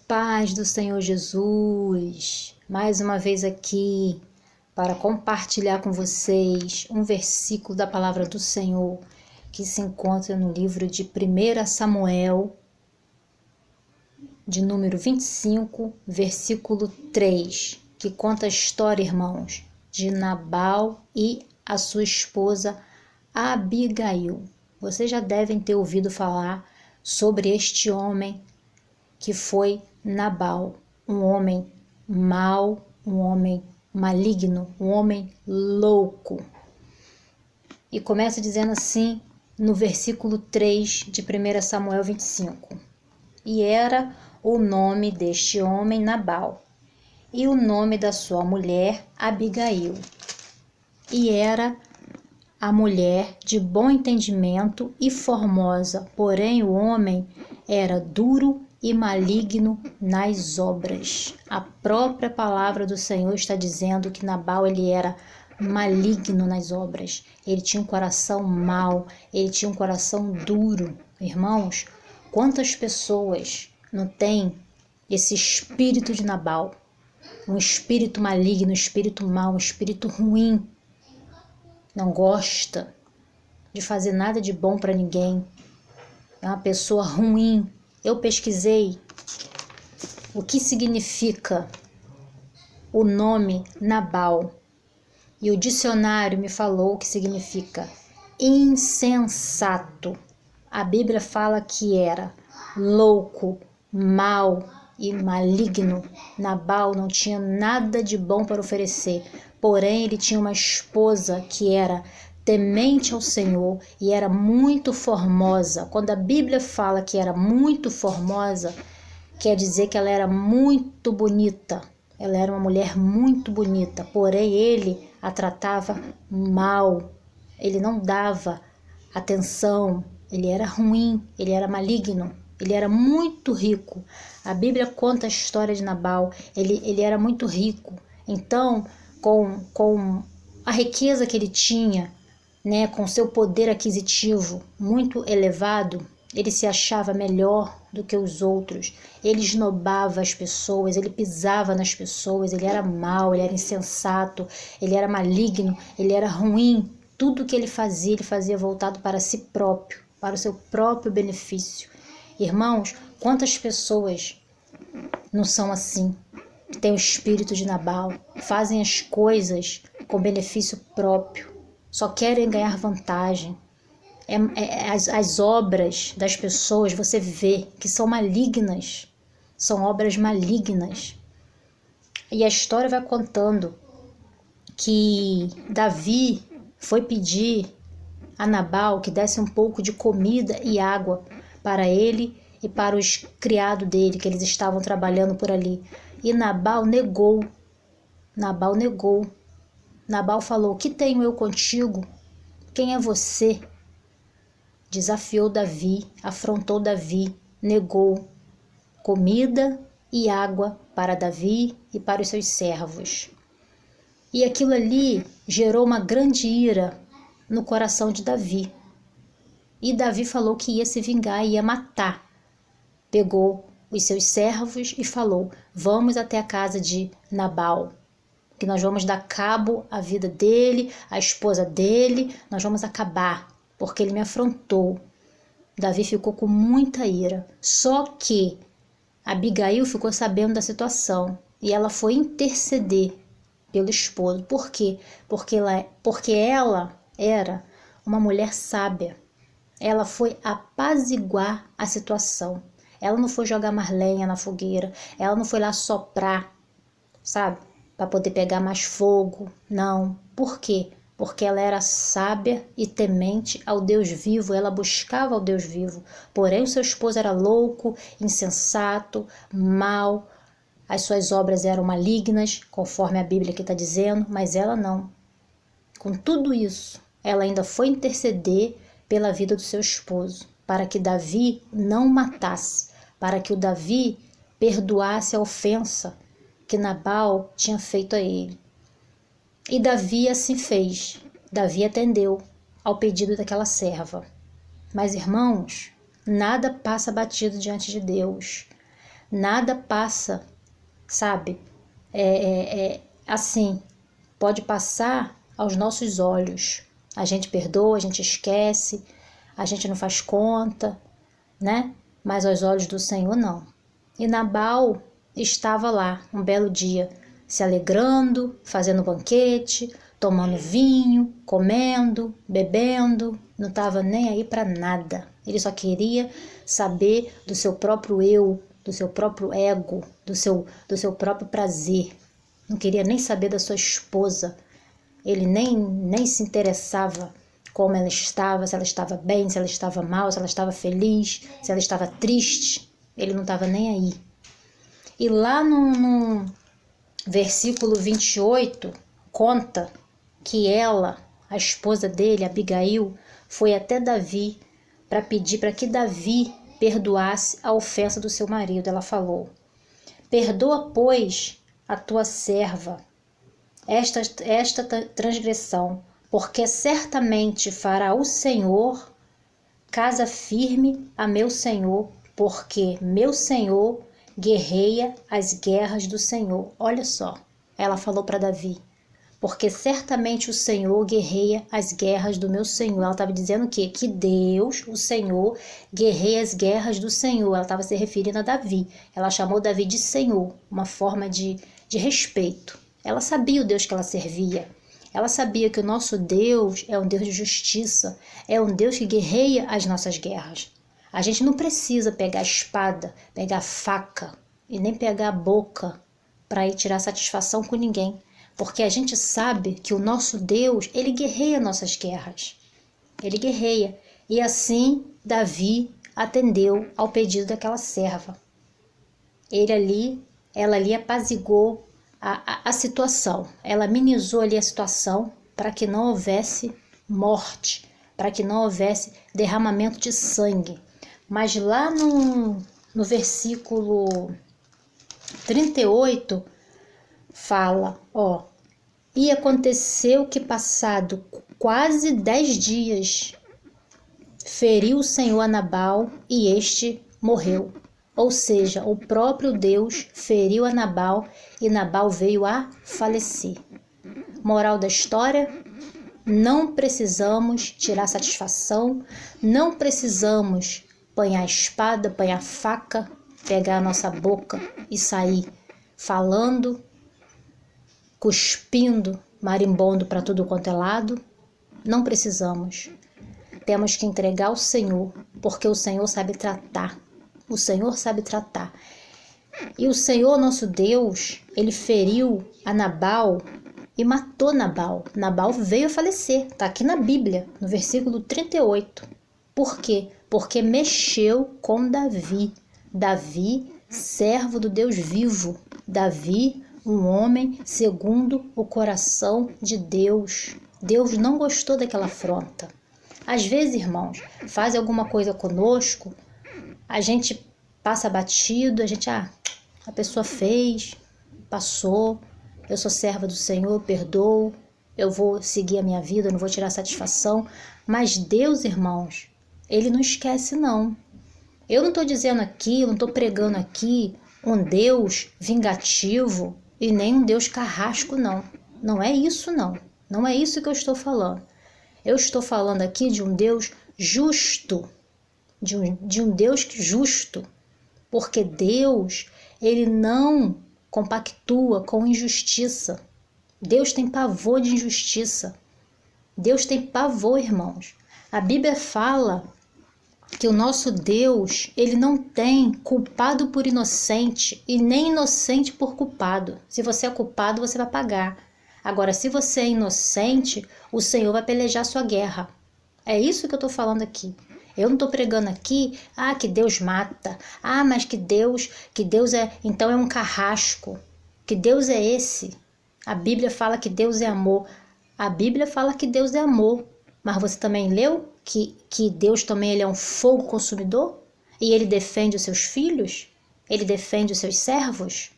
Paz do Senhor Jesus, mais uma vez aqui para compartilhar com vocês um versículo da palavra do Senhor que se encontra no livro de 1 Samuel, de número 25, versículo 3, que conta a história, irmãos, de Nabal e a sua esposa Abigail. Vocês já devem ter ouvido falar sobre este homem que foi Nabal, um homem mau, um homem maligno, um homem louco. E começa dizendo assim no versículo 3 de 1 Samuel 25. E era o nome deste homem Nabal, e o nome da sua mulher Abigail. E era a mulher de bom entendimento e formosa, porém o homem era duro e maligno nas obras. A própria palavra do Senhor está dizendo que Nabal ele era maligno nas obras. Ele tinha um coração mau, ele tinha um coração duro. Irmãos, quantas pessoas não têm esse espírito de Nabal? Um espírito maligno, um espírito mau, um espírito ruim. Não gosta de fazer nada de bom para ninguém. É uma pessoa ruim. Eu pesquisei o que significa o nome Nabal e o dicionário me falou que significa insensato. A Bíblia fala que era louco, mau e maligno. Nabal não tinha nada de bom para oferecer, porém ele tinha uma esposa que era temente ao Senhor e era muito formosa. Quando a Bíblia fala que era muito formosa, quer dizer que ela era muito bonita. Ela era uma mulher muito bonita, porém ele a tratava mal. Ele não dava atenção, ele era ruim, ele era maligno, ele era muito rico. A Bíblia conta a história de Nabal, ele era muito rico. Então, com a riqueza que ele tinha, com seu poder aquisitivo muito elevado, ele se achava melhor do que os outros, ele esnobava as pessoas, ele pisava nas pessoas, ele era mau, ele era insensato, ele era maligno, ele era ruim. Tudo que ele fazia voltado para si próprio, para o seu próprio benefício. Irmãos, quantas pessoas não são assim? Têm o espírito de Nabal, fazem as coisas com benefício próprio, só querem ganhar vantagem. As obras das pessoas, você vê que são malignas, são obras malignas. E a história vai contando que Davi foi pedir a Nabal que desse um pouco de comida e água para ele e para os criados dele, que eles estavam trabalhando por ali. E Nabal negou. Nabal falou: "Que tenho eu contigo? Quem é você?" Desafiou Davi, afrontou Davi, negou comida e água para Davi e para os seus servos. E aquilo ali gerou uma grande ira no coração de Davi. E Davi falou que ia se vingar, ia matar. Pegou os seus servos e falou: "Vamos até a casa de Nabal, que nós vamos dar cabo à vida dele, à esposa dele, nós vamos acabar, porque ele me afrontou." Davi ficou com muita ira. Só que Abigail ficou sabendo da situação e ela foi interceder pelo esposo. Por quê? Porque ela era uma mulher sábia. Ela foi apaziguar a situação. Ela não foi jogar mais lenha na fogueira. Ela não foi lá soprar, sabe? Para poder pegar mais fogo. Não. Por quê? Porque ela era sábia e temente ao Deus vivo, ela buscava ao Deus vivo. Porém, o seu esposo era louco, insensato, mau, as suas obras eram malignas, conforme a Bíblia aqui está dizendo, mas ela não. Com tudo isso, ela ainda foi interceder pela vida do seu esposo, para que Davi não o matasse, para que o Davi perdoasse a ofensa que Nabal tinha feito a ele. E Davi assim fez. Davi atendeu ao pedido daquela serva. Mas, irmãos, nada passa batido diante de Deus. Nada passa, sabe? Assim, pode passar aos nossos olhos. A gente perdoa, a gente esquece, a gente não faz conta, né? Mas aos olhos do Senhor não. E Nabal estava lá um belo dia, se alegrando, fazendo banquete, tomando vinho, comendo, bebendo, não estava nem aí para nada. Ele só queria saber do seu próprio eu, do seu próprio ego, do seu próprio prazer. Não queria nem saber da sua esposa. Ele nem se interessava como ela estava, se ela estava bem, se ela estava mal, se ela estava feliz, se ela estava triste. Ele não estava nem aí. E lá no versículo 28, conta que ela, a esposa dele, Abigail, foi até Davi para pedir para que Davi perdoasse a ofensa do seu marido. Ela falou: perdoa, pois, a tua serva esta transgressão, porque certamente fará o Senhor casa firme a meu Senhor, porque meu Senhor guerreia as guerras do Senhor. Olha só, ela falou para Davi, porque certamente o Senhor guerreia as guerras do meu Senhor. Ela estava dizendo o quê? Que Deus, o Senhor, guerreia as guerras do Senhor. Ela estava se referindo a Davi. Ela chamou Davi de Senhor, uma forma de respeito. Ela sabia o Deus que ela servia. Ela sabia que o nosso Deus é um Deus de justiça, é um Deus que guerreia as nossas guerras. A gente não precisa pegar a espada, pegar a faca e nem pegar a boca para ir tirar satisfação com ninguém. Porque a gente sabe que o nosso Deus, ele guerreia nossas guerras. Ele guerreia. E assim, Davi atendeu ao pedido daquela serva. Ela ali apaziguou a situação. Ela amenizou ali a situação para que não houvesse morte, para que não houvesse derramamento de sangue. Mas lá no versículo 38, fala, ó, e aconteceu que passado quase 10 dias, feriu o Senhor a Nabal e este morreu. Ou seja, o próprio Deus feriu a Nabal e Nabal veio a falecer. Moral da história, não precisamos tirar satisfação, não precisamos apanhar a espada, apanhar a faca, pegar a nossa boca e sair falando, cuspindo, marimbondo para tudo quanto é lado. Não precisamos. Temos que entregar ao Senhor, porque o Senhor sabe tratar. O Senhor sabe tratar. E o Senhor, nosso Deus, ele feriu a Nabal e matou Nabal. Nabal veio a falecer. Está aqui na Bíblia, no versículo 38. Por quê? Porque mexeu com Davi. Davi, servo do Deus vivo. Davi, um homem segundo o coração de Deus. Deus não gostou daquela afronta. Às vezes, irmãos, faz alguma coisa conosco, a gente passa batido, a pessoa fez, passou, eu sou serva do Senhor, eu perdoo, eu vou seguir a minha vida, eu não vou tirar satisfação. Mas Deus, irmãos, ele não esquece não. Eu não estou dizendo aqui, eu não estou pregando aqui um Deus vingativo e nem um Deus carrasco, não. Não é isso, não. Não é isso que eu estou falando. Eu estou falando aqui de um Deus justo, de um Deus justo, porque Deus, ele não compactua com injustiça. Deus tem pavor de injustiça. Deus tem pavor, irmãos. A Bíblia fala que o nosso Deus, ele não tem culpado por inocente e nem inocente por culpado. Se você é culpado, você vai pagar. Agora, se você é inocente, o Senhor vai pelejar a sua guerra. É isso que eu estou falando aqui. Eu não estou pregando aqui, que Deus mata. Mas que Deus então é um carrasco. Que Deus é esse? A Bíblia fala que Deus é amor. A Bíblia fala que Deus é amor. Mas você também leu que Deus também ele é um fogo consumidor? E ele defende os seus filhos? Ele defende os seus servos?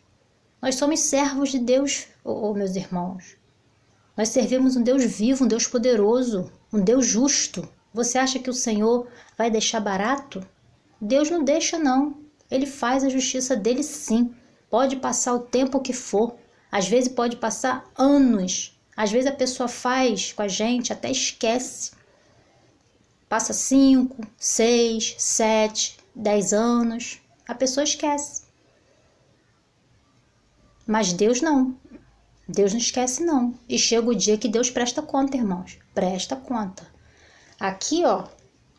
Nós somos servos de Deus, meus irmãos. Nós servimos um Deus vivo, um Deus poderoso, um Deus justo. Você acha que o Senhor vai deixar barato? Deus não deixa, não. Ele faz a justiça dele sim. Pode passar o tempo que for. Às vezes pode passar anos. Às vezes a pessoa faz com a gente, até esquece. Passa 5, 6, 7, 10 anos. A pessoa esquece. Mas Deus não. Deus não esquece não. E chega o dia que Deus presta conta, irmãos. Presta conta. Aqui, ó,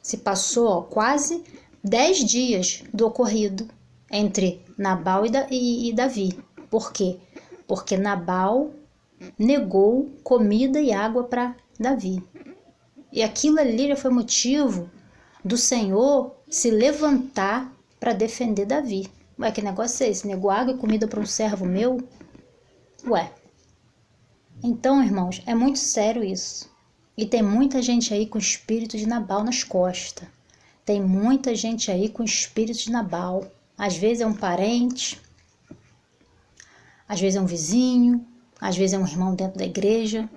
se passou quase 10 dias do ocorrido entre Nabal e Davi. Por quê? Porque Nabal negou comida e água para Davi. E aquilo ali já foi motivo do Senhor se levantar para defender Davi. Ué, que negócio é esse? Negou água e comida para um servo meu? Ué. Então, irmãos, é muito sério isso. E tem muita gente aí com o espírito de Nabal nas costas. Tem muita gente aí com o espírito de Nabal. Às vezes é um parente, às vezes é um vizinho, às vezes é um irmão dentro da igreja,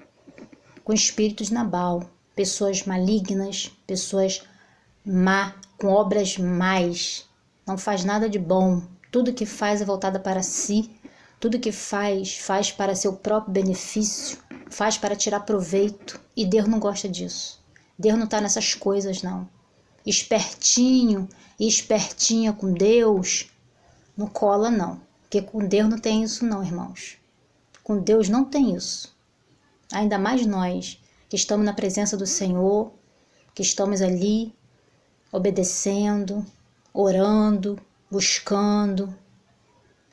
com o espírito de Nabal. Pessoas malignas, pessoas má, com obras más. Não faz nada de bom. Tudo que faz é voltada para si. Tudo que faz para seu próprio benefício, faz para tirar proveito. E Deus não gosta disso. Deus não está nessas coisas, não. Espertinho e espertinha com Deus, não cola, não. Porque com Deus não tem isso, não, irmãos. Com Deus não tem isso. Ainda mais nós, que estamos na presença do Senhor, que estamos ali, obedecendo, orando, buscando.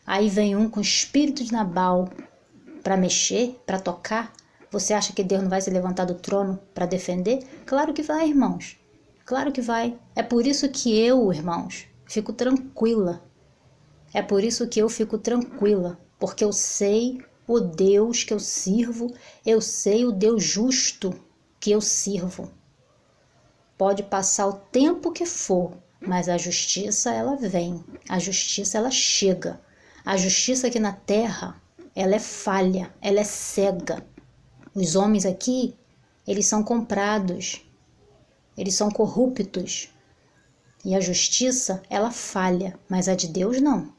Aí vem um com espírito de Nabal para mexer, para tocar. Você acha que Deus não vai se levantar do trono para defender? Claro que vai, irmãos. Claro que vai. É por isso que eu, irmãos, fico tranquila. É por isso que eu fico tranquila. Porque eu sei o Deus que eu sirvo. Eu sei o Deus justo que eu sirvo. Pode passar o tempo que for, mas a justiça, ela vem. A justiça, ela chega. A justiça aqui na terra, ela é falha, ela é cega. Os homens aqui, eles são comprados, eles são corruptos. E a justiça, ela falha, mas a de Deus não.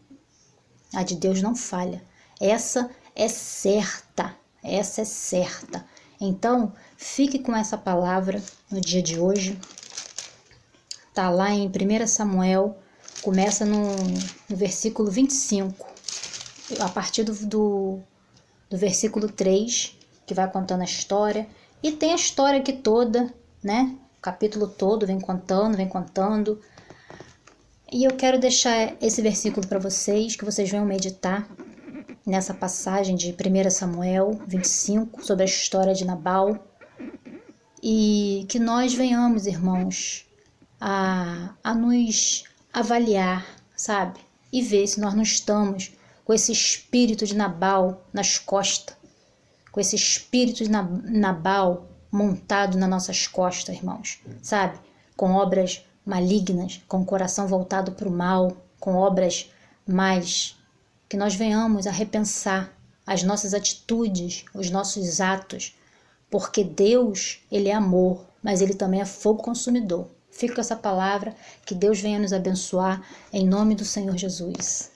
A de Deus não falha. Essa é certa, essa é certa. Então, fique com essa palavra no dia de hoje. Está lá em 1 Samuel, começa no versículo 25. A partir do versículo 3, que vai contando a história. E tem a história aqui toda, né? O capítulo todo vem contando. E eu quero deixar esse versículo para vocês, que vocês venham meditar nessa passagem de 1 Samuel 25, sobre a história de Nabal. E que nós venhamos, irmãos, a nos avaliar, sabe? E ver se nós não estamos com esse espírito de Nabal nas costas, com esse espírito de Nabal montado nas nossas costas, irmãos, sabe? Com obras malignas, com o coração voltado para o mal, com obras más, que nós venhamos a repensar as nossas atitudes, os nossos atos, porque Deus, Ele é amor, mas Ele também é fogo consumidor. Fica com essa palavra, que Deus venha nos abençoar, em nome do Senhor Jesus.